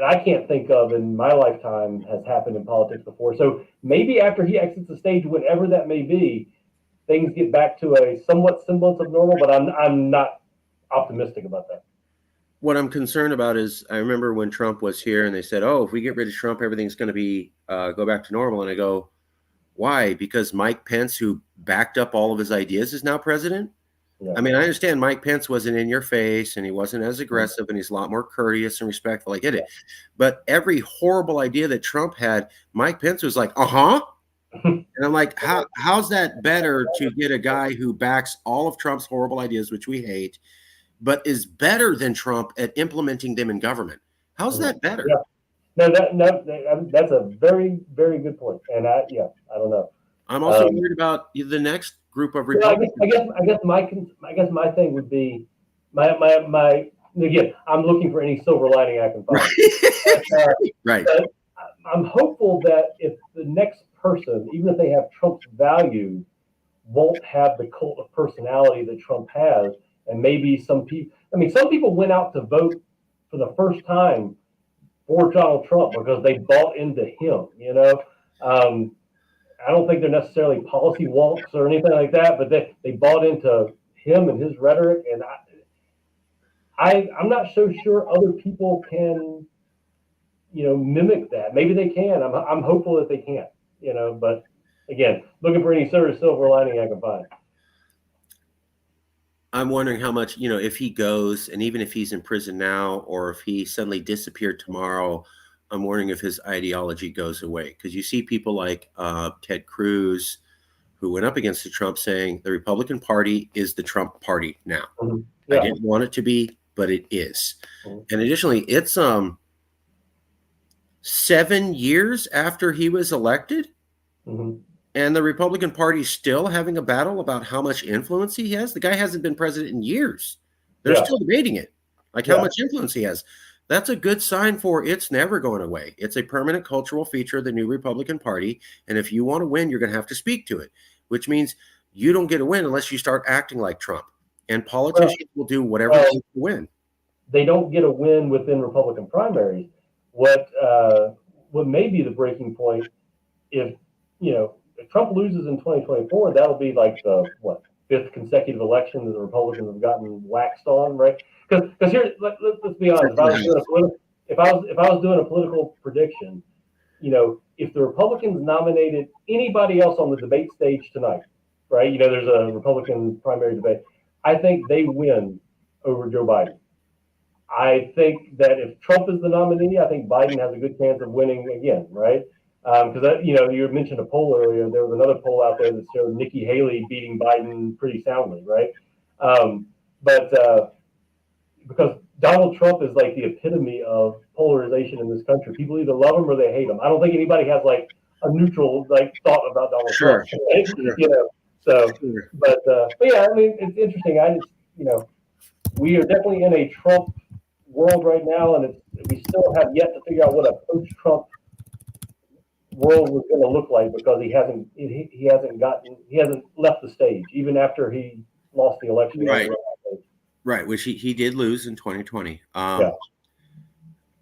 I can't think of in my lifetime has happened in politics before. So maybe after he exits the stage, whenever that may be, things get back to a somewhat semblance of normal, but I'm not optimistic about that. What I'm concerned about is, I remember when Trump was here and they said, oh, if we get rid of Trump, everything's going to be go back to normal. And I go, why? Because Mike Pence, who backed up all of his ideas, is now president? Yeah. I understand Mike Pence wasn't in your face and he wasn't as aggressive and he's a lot more courteous and respectful. I get it. But every horrible idea that Trump had, Mike Pence was like, And I'm like, how's that better to get a guy who backs all of Trump's horrible ideas, which we hate, but is better than Trump at implementing them in government? How's that better? Yeah. No, that's a very, very good point. And I don't know. I'm also worried about the next group of Republicans. I guess my thing would be my again. I'm looking for any silver lining I can find. Right. I'm hopeful that if the next person, even if they have Trump's value, won't have the cult of personality that Trump has, and maybe some people. Some people went out to vote for the first time for Donald Trump because they bought into him. I don't think they're necessarily policy wonks or anything like that, but they bought into him and his rhetoric, and I'm not so sure other people can, mimic that. Maybe they can. I'm hopeful that they can, but again, looking for any sort of silver lining I can find. I'm wondering how much, if he goes, and even if he's in prison now, or if he suddenly disappeared tomorrow, I'm wondering if his ideology goes away. Because you see people like Ted Cruz, who went up against the Trump, saying the Republican Party is the Trump Party now. Mm-hmm. Yeah. I didn't want it to be, but it is. Mm-hmm. And additionally, it's 7 years after he was elected. Mm-hmm. And the Republican Party is still having a battle about how much influence he has. The guy hasn't been president in years. They're still debating it, like how much influence he has. That's a good sign for it's never going away. It's a permanent cultural feature of the new Republican Party. And if you want to win, you're going to have to speak to it, which means you don't get a win unless you start acting like Trump. And politicians will do whatever it takes to win. They don't get a win within Republican primaries. What may be the breaking point if Trump loses in 2024, that'll be like the fifth consecutive election that the Republicans have gotten waxed on, right? Because here, let's be honest. If I was doing a political prediction, if the Republicans nominated anybody else on the debate stage tonight, right? There's a Republican primary debate. I think they win over Joe Biden. I think that if Trump is the nominee, I think Biden has a good chance of winning again, right? Because you mentioned a poll earlier. There was another poll out there that showed Nikki Haley beating Biden pretty soundly, right? But because Donald Trump is like the epitome of polarization in this country. People either love him or they hate him. I don't think anybody has like a neutral thought about Donald Trump. Right? Sure. But yeah, I mean, it's interesting. I just we are definitely in a Trump world right now, and we still have yet to figure out what a post-Trump world was going to look like, because he hasn't left the stage even after he lost the election. Right, which he did lose in 2020.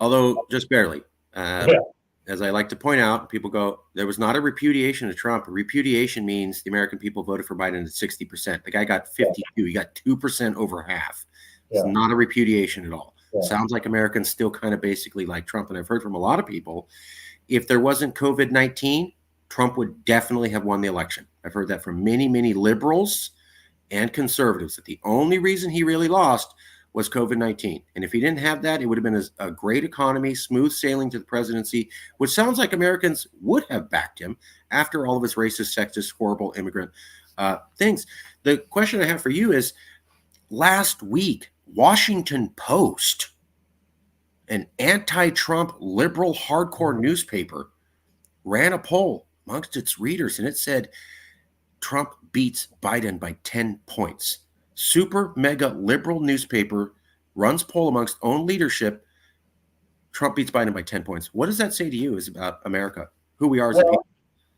Although just barely. As I like to point out, people go, there was not a repudiation of Trump. A repudiation means the American people voted for Biden at 60%. The guy got 52. He got 2% over half. It's not a repudiation at all. Sounds like Americans still kind of basically like Trump. And I've heard from a lot of people, if there wasn't COVID-19, Trump would definitely have won the election. I've heard that from many, many liberals and conservatives, that the only reason he really lost was COVID-19. And if he didn't have that, it would have been a great economy, smooth sailing to the presidency, which sounds like Americans would have backed him after all of his racist, sexist, horrible immigrant things. The question I have for you is, last week, Washington Post, an anti-Trump liberal hardcore newspaper, ran a poll amongst its readers, and it said Trump beats Biden by 10 points. Super mega liberal newspaper runs poll amongst own leadership. Trump beats Biden by 10 points. What does that say to you is about America, who we are as a people?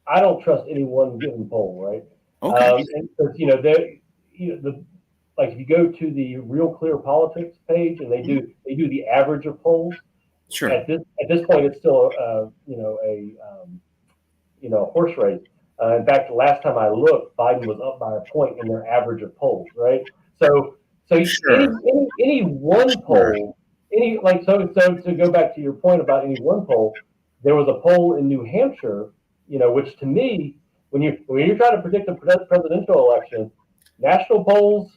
I don't trust any one given poll, right? Okay. Like if you go to the Real Clear Politics page, and they do the average of polls. Sure. At this point, it's still a horse race. In fact, the last time I looked, Biden was up by a point in their average of polls, right? So sure. any one poll, to go back to your point about any one poll, there was a poll in New Hampshire, which to me, when you're trying to predict a presidential election, national polls,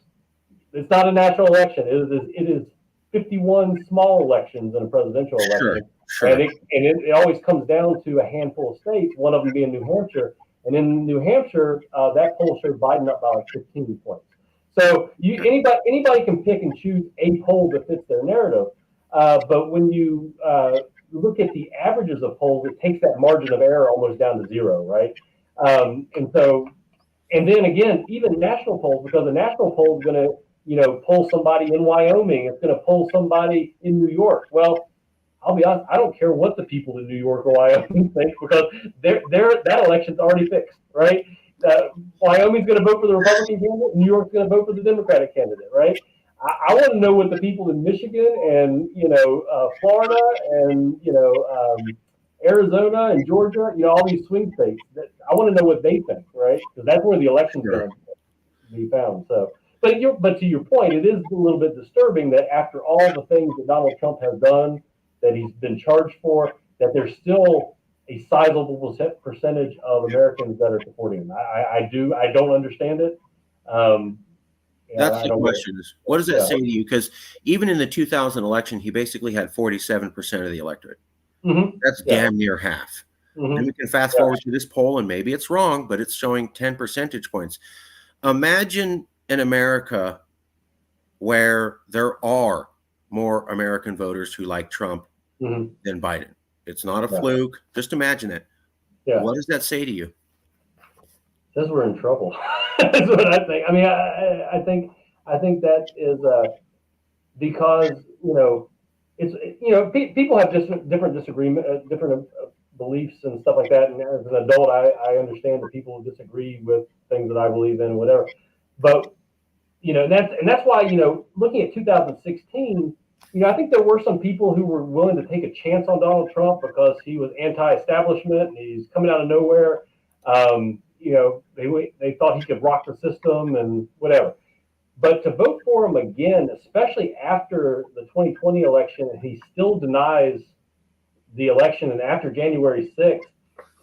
it's not a national election. It is 51 small elections in a presidential election. Sure. And it always comes down to a handful of states, one of them being New Hampshire. And in New Hampshire, that poll showed Biden up by like 15 points. So anybody can pick and choose a poll that fits their narrative. But when you look at the averages of polls, it takes that margin of error almost down to zero, right? And then again, even national polls, because the national poll is going to pull somebody in Wyoming, it's going to pull somebody in New York. Well, I'll be honest, I don't care what the people in New York or Wyoming think, because that election's already fixed, right? Wyoming's going to vote for the Republican candidate, New York's going to vote for the Democratic candidate, right? I want to know what the people in Michigan and Florida and Arizona and Georgia, all these swing states. I want to know what they think, right? Because that's where the election's Sure. going to be found. So, but to your point, it is a little bit disturbing that after all the things that Donald Trump has done, that he's been charged for, that there's still a sizable percentage of Americans that are supporting him. I don't understand it. Um, That's I the don't get it. question is, what does that Yeah. say to you? Because even in the 2000 election, he basically had 47% of the electorate. Mm-hmm. That's Yeah. damn near half. And Mm-hmm. we can fast Yeah. forward to this poll, and maybe it's wrong, but it's showing 10 percentage points. Imagine an America where there are more American voters who like Trump Mm-hmm. than Biden. It's not a Yeah. fluke. Just imagine it. Yeah. What does that say to you? Says we're in trouble. That's what I think. I mean, I think that is because it's people have different disagreement, different beliefs and stuff like that. And as an adult, I understand that people disagree with things that I believe in, whatever. But that's why looking at 2016. I think there were some people who were willing to take a chance on Donald Trump because he was anti-establishment and he's coming out of nowhere. They thought he could rock the system and whatever. But to vote for him again, especially after the 2020 election, and he still denies the election and after January 6th,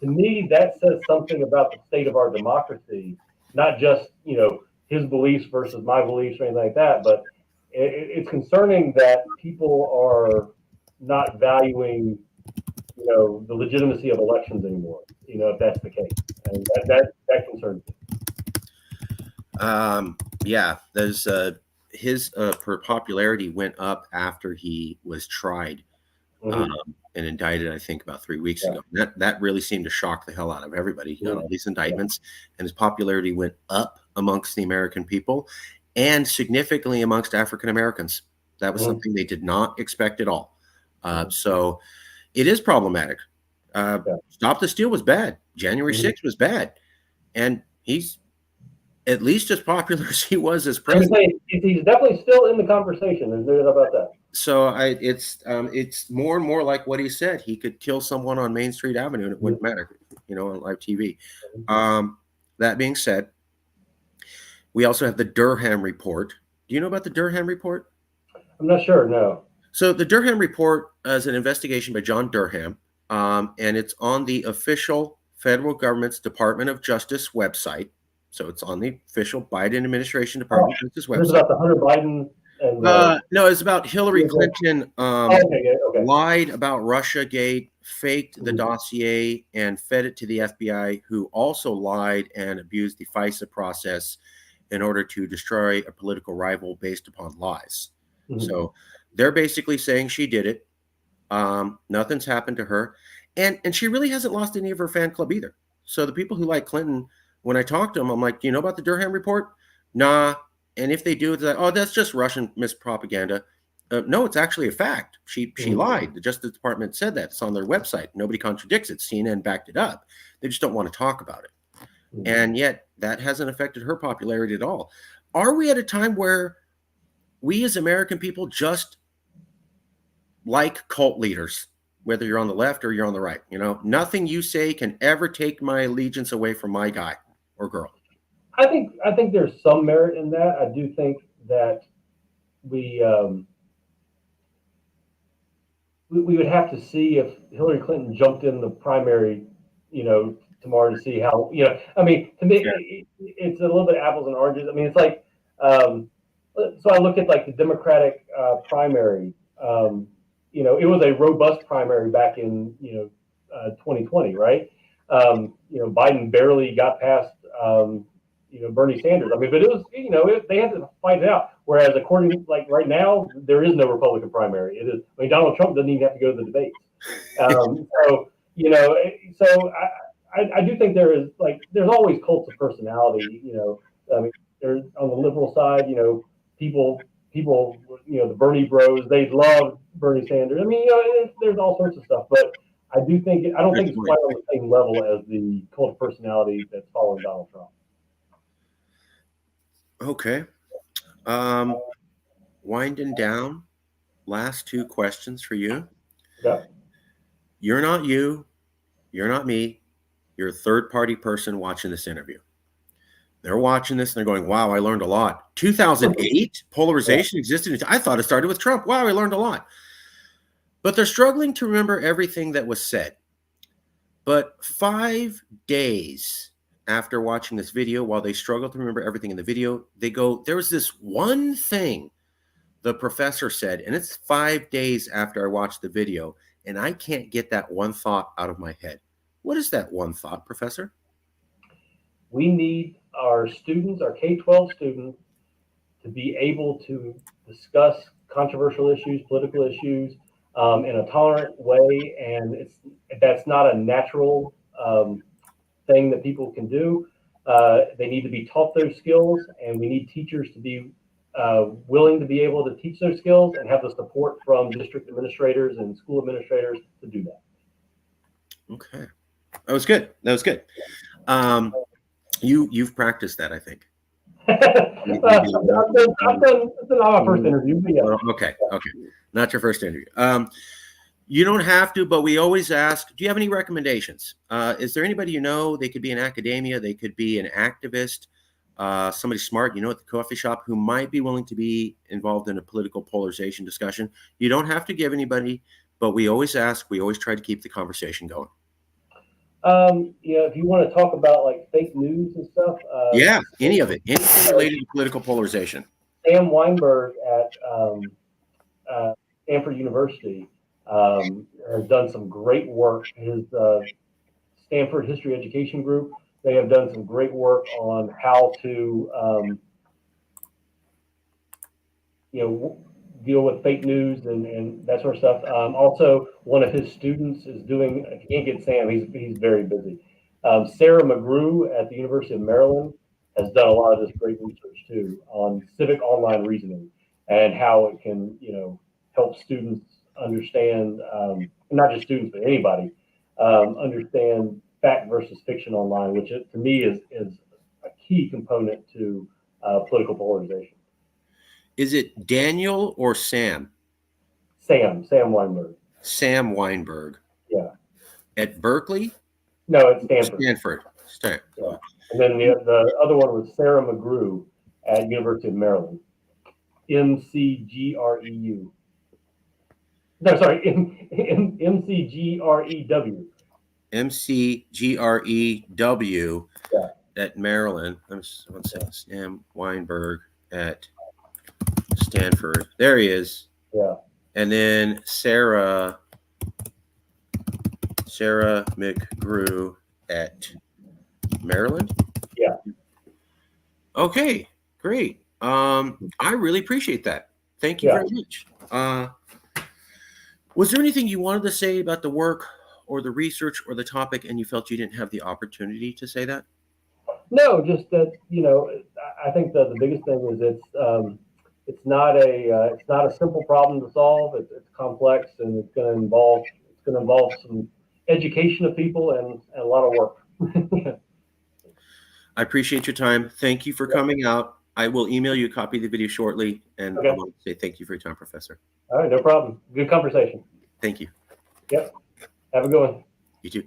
to me, that says something about the state of our democracy, not just, his beliefs versus my beliefs or anything like that, but it's concerning that people are not valuing, the legitimacy of elections anymore, if that's the case. And that concerns me. Yeah, there's his popularity went up after he was tried um, Mm-hmm. and indicted, I think, about 3 weeks Yeah. ago. That really seemed to shock the hell out of everybody. He got all Mm-hmm. these Yeah. indictments, and his popularity went up amongst the American people and significantly amongst African Americans. That was Mm-hmm. something they did not expect at all. Mm-hmm. So it is problematic. Yeah. Stop the Steal was bad. January Mm-hmm. 6th was bad. And he's at least as popular as he was as I would president. say he's definitely still in the conversation. There's no doubt about that. So it's more and more like what he said. He could kill someone on Main Street Avenue and it wouldn't matter, on live TV. Um, that being said, we also have the Durham report. Do you know about the Durham report? I'm not sure. No. So the Durham report is an investigation by John Durham, and it's on the official federal government's Department of Justice website. So it's on the official Biden administration Oh, Department of Justice this is website. about the Hunter Biden and No, it's about Hillary Clinton okay, yeah, okay. lied about Russiagate, faked the Mhm. dossier, and fed it to the FBI, who also lied and abused the FISA process in order to destroy a political rival based upon lies. Mhm. So they're basically saying she did it. Nothing's happened to her, and she really hasn't lost any of her fan club either. So the people who like Clinton, when I talk to them, I'm like, "Do you know about the Durham report?" Nah. And if they do, it's like, "Oh, that's just Russian mispropaganda." No, it's actually a fact. She Mhm. lied. The Justice Department said that. It's on their website. Nobody contradicts it. CNN backed it up. They just don't want to talk about it. Mhm. And yet that hasn't affected her popularity at all. Are we at a time where we as American people just like cult leaders, whether you're on the left or you're on the right? Nothing you say can ever take my allegiance away from my guy or girl. I think there's some merit in that. I do think that we we would have to see if Hillary Clinton jumped in the primary, tomorrow to see how, I mean, to me, Yeah. it's a little bit apples and oranges. I mean, it's like, so I look at like the Democratic primary. It was a robust primary back in, 2020, right? Biden barely got past, Bernie Sanders. I mean, but it was, they had to fight it out. Whereas according, like right now, there is no Republican primary. It is, I mean, Donald Trump doesn't even have to go to the debates. So, I do think there's always cults of personality, I mean, there's on the liberal side, people, the Bernie bros, they love Bernie Sanders. I mean, there's all sorts of stuff, but I don't Good think it's point. quite on the same level as the cult of personality that's following Donald Trump. Okay. Winding down. Last two questions for you. Yeah. You're not you. You're not me. You're a third-party person watching this interview. They're watching this and they're going, wow, I learned a lot. 2008, polarization existed. I thought it started with Trump. Wow, I learned a lot. But they're struggling to remember everything that was said. But 5 days after watching this video, while they struggle to remember everything in the video, they go, there was this one thing the professor said, and it's 5 days after I watched the video, and I can't get that one thought out of my head. What is that one thought, Professor? We need our students, our K-12 students, to be able to discuss controversial issues, political issues, in a tolerant way, and that's not a natural thing that people can do. They need to be taught those skills, and we need teachers to be willing to be able to teach those skills and have the support from district administrators and school administrators to do that. Okay, that was good. That was good. You've practiced that, I think. I've done it's not my first interview, but yeah. Okay, not your first interview. You don't have to, but we always ask, do you have any recommendations? Is there anybody you know? They could be in academia, they could be an activist, somebody smart, at the coffee shop who might be willing to be involved in a political polarization discussion. You don't have to give anybody, but we always ask, we always try to keep the conversation going. If you want to talk about like fake news and stuff. Yeah, any of it, anything related to political polarization. Sam Weinberg at Stanford University has done some great work. His Stanford History Education Group, they have done some great work on how to, deal with fake news and that sort of stuff. Also, one of his students is doing, if you can't get Sam, he's very busy. Sarah McGrew at the University of Maryland has done a lot of this great research too on civic online reasoning and how it can, help students understand, not just students, but anybody, understand fact versus fiction online, which to me is a key component to political polarization. Is it Daniel or Sam? Sam Weinberg. Sam Weinberg. Yeah. At Berkeley? No, it's Stanford. Stanford. Yeah. And then the other one was Sarah McGrew at University of Maryland. MCGREU. No, sorry, MCGREW. MCGREW yeah. At Maryland. Let's say Sam Weinberg at Stanford. There he is. Yeah. And then Sarah McGrew at Maryland. Yeah. Okay, great. I really appreciate that. Thank you very much. Was there anything you wanted to say about the work or the research or the topic and you felt you didn't have the opportunity to say that? No, just that, I think that the biggest thing is it's not a simple problem to solve. It's complex, and it's going to involve some education of people and a lot of work. I appreciate your time. Thank you for coming out. I will email you a copy of the video shortly, and I want to say thank you for your time, Professor. All right, no problem. Good conversation. Thank you. Yep. Have a good one. You too.